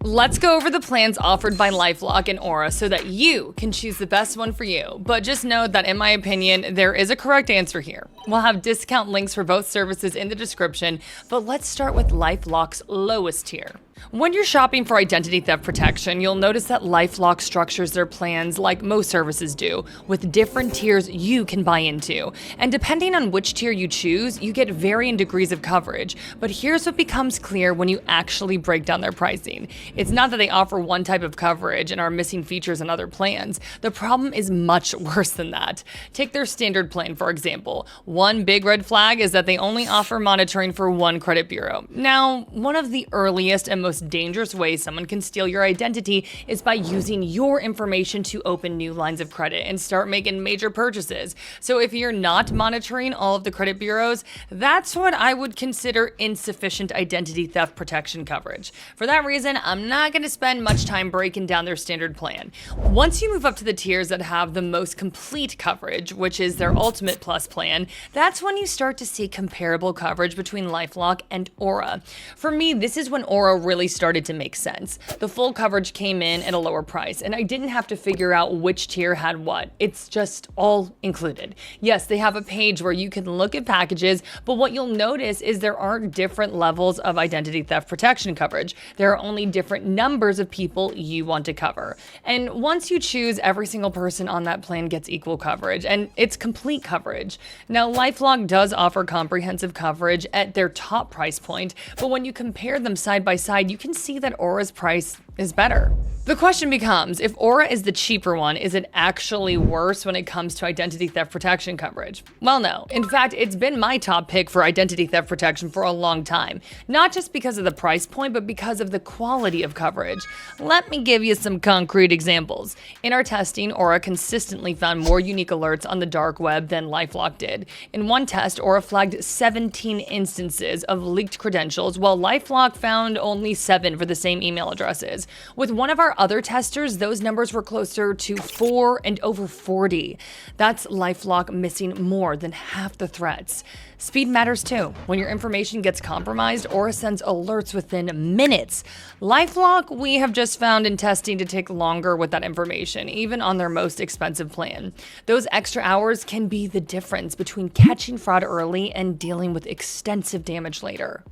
Let's go over the plans offered by LifeLock and Aura so that you can choose the best one for you. But just note that in my opinion, there is a correct answer here. We'll have discount links for both services in the description, but let's start with LifeLock's lowest tier. When you're shopping for identity theft protection, you'll notice that LifeLock structures their plans like most services do, with different tiers you can buy into. And depending on which tier you choose, you get varying degrees of coverage. But here's what becomes clear when you actually break down their pricing. It's not that they offer one type of coverage and are missing features in other plans. The problem is much worse than that. Take their standard plan, for example. One big red flag is that they only offer monitoring for one credit bureau. Now, one of the earliest and most dangerous ways someone can steal your identity is by using your information to open new lines of credit and start making major purchases. So if you're not monitoring all of the credit bureaus, that's what I would consider insufficient identity theft protection coverage. For that reason, I'm not going to spend much time breaking down their standard plan. Once you move up to the tiers that have the most complete coverage, which is their Ultimate Plus plan, that's when you start to see comparable coverage between LifeLock and Aura. For me, this is when Aura really started to make sense. The full coverage came in at a lower price, and I didn't have to figure out which tier had what. It's just all included. Yes, they have a page where you can look at packages, but what you'll notice is there aren't different levels of identity theft protection coverage. There are only different numbers of people you want to cover. And once you choose, every single person on that plan gets equal coverage, and it's complete coverage. Now, LifeLock does offer comprehensive coverage at their top price point, but when you compare them side by side, you can see that Aura's price is better. The question becomes, if Aura is the cheaper one, is it actually worse when it comes to identity theft protection coverage? Well, no. In fact, it's been my top pick for identity theft protection for a long time. Not just because of the price point, but because of the quality of coverage. Let me give you some concrete examples. In our testing, Aura consistently found more unique alerts on the dark web than LifeLock did. In one test, Aura flagged 17 instances of leaked credentials, while LifeLock found only 7 for the same email addresses. With one of our other testers, those numbers were closer to 4 and over 40. That's LifeLock missing more than half the threats. Speed matters too. When your information gets compromised, Aura sends alerts within minutes. LifeLock, we have just found in testing to take longer with that information, even on their most expensive plan. Those extra hours can be the difference between catching fraud early and dealing with extensive damage later.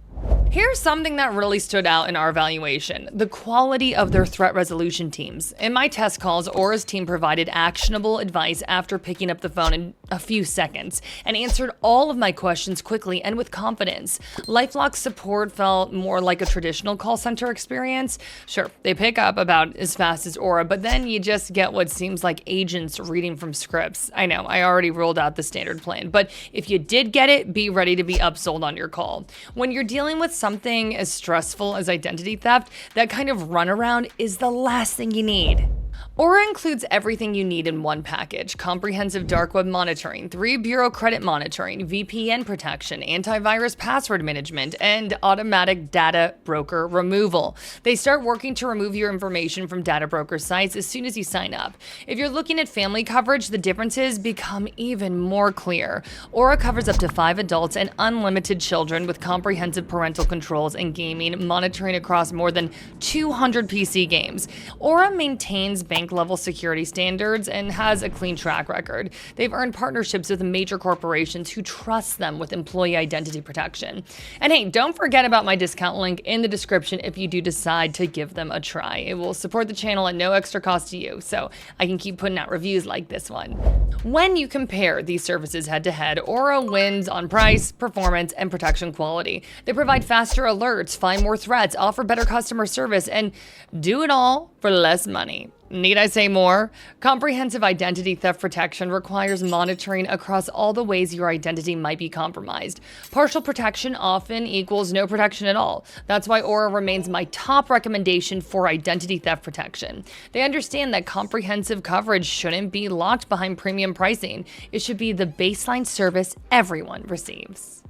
Here's something that really stood out in our evaluation: the quality of their threat resolution teams. In my test calls, Aura's team provided actionable advice after picking up the phone in a few seconds and answered all of my questions quickly and with confidence. LifeLock's support felt more like a traditional call center experience. Sure, they pick up about as fast as Aura, but then you just get what seems like agents reading from scripts. I know, I already rolled out the standard plan, but if you did get it, be ready to be upsold on your call. When you're dealing with something as stressful as identity theft, that kind of runaround is the last thing you need. Aura includes everything you need in one package: comprehensive dark web monitoring, 3 bureau credit monitoring, VPN protection, antivirus password management, and automatic data broker removal. They start working to remove your information from data broker sites as soon as you sign up. If you're looking at family coverage, the differences become even more clear. Aura covers up to 5 adults and unlimited children with comprehensive parental controls and gaming monitoring across more than 200 PC games. Aura maintains bank-level security standards and has a clean track record. They've earned partnerships with major corporations who trust them with employee identity protection. And hey, don't forget about my discount link in the description if you do decide to give them a try. It will support the channel at no extra cost to you, so I can keep putting out reviews like this one. When you compare these services head-to-head, Aura wins on price, performance, and protection quality. They provide faster alerts, find more threats, offer better customer service, and do it all for less money. Need I say more? Comprehensive identity theft protection requires monitoring across all the ways your identity might be compromised. Partial protection often equals no protection at all. That's why Aura remains my top recommendation for identity theft protection. They understand that comprehensive coverage shouldn't be locked behind premium pricing. It should be the baseline service everyone receives.